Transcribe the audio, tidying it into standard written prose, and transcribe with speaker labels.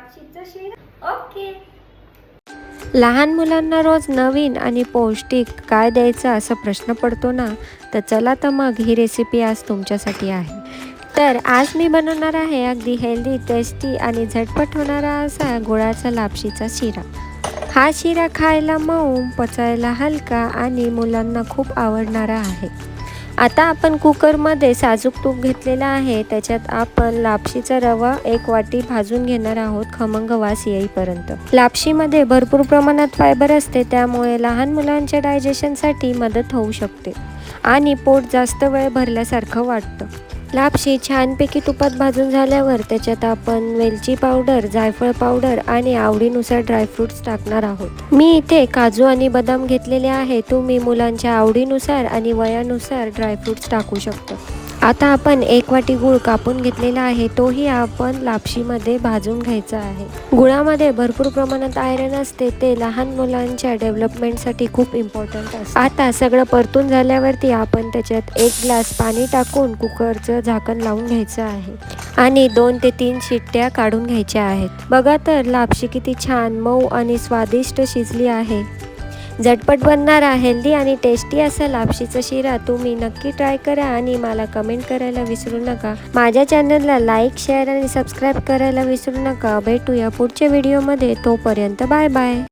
Speaker 1: लापशीचा शिरा. ओके.
Speaker 2: लहान मुलांना रोज नवीन आणि पौष्टिक काय द्यायचं असा प्रश्न पडतो ना, तर चला तर मग ही रेसिपी आज तुमच्यासाठी आहे. तर आज मी बनवणार आहे अगदी हेल्दी, टेस्टी आणि झटपट होणारा असा गुळाचा लापशीचा शिरा. हा शिरा खायला मऊ, पचायला हलका आणि मुलांना खूप आवडणारा आहे. आता आपण कुकरमध्ये साजूक तूप घेतलेला आहे. त्याच्यात आपण लापशीचा रवा 1 वाटी भाजून घेणार आहोत खमंग वास येईपर्यंत. लापशीमध्ये भरपूर प्रमाणात फायबर असते, त्यामुळे लहान मुलांच्या डायजेशनसाठी मदत होऊ शकते आणि पोट जास्त वेळ भरल्यासारखं वाटतं. लापशी छानपैकी तुपात भाजून झाल्यावर त्याच्यात आपण वेलची पावडर, जायफळ पावडर आणि आवडीनुसार ड्रायफ्रूट्स टाकणार आहोत. मी इथे काजू आणि बदाम घेतलेले आहे. तुम्ही मुलांच्या आवडीनुसार आणि वयानुसार ड्रायफ्रूट्स टाकू शकता. आता आपण 1 वाटी गूळ कापून घेतलेला आहे, तोही आपण लापशीमध्ये भाजून घ्यायचा आहे. गुळामध्ये भरपूर प्रमाणात आयरन असते, ते लहान मुलांच्या डेव्हलपमेंटसाठी खूप इम्पॉर्टंट असते. आता सगळं परतून झाल्यावरती आपण त्याच्यात 1 ग्लास पाणी टाकून कुकरचं झाकण लावून घ्यायचं आहे आणि 2 ते 3 शिट्ट्या काढून घ्यायच्या आहेत. बघा तर लापशी किती छान मऊ आणि स्वादिष्ट शिजली आहे. झटपट बनणारा, हेल्दी आणि टेस्टी असा लापशीचा शिरा तुम्ही नक्की ट्राय करा आणि मला कमेंट करायला विसरू नका. माझ्या चॅनलला लाईक, शेअर आणि सबस्क्राईब करायला विसरू नका. भेटूया पुढच्या व्हिडिओमध्ये. तोपर्यंत बाय बाय.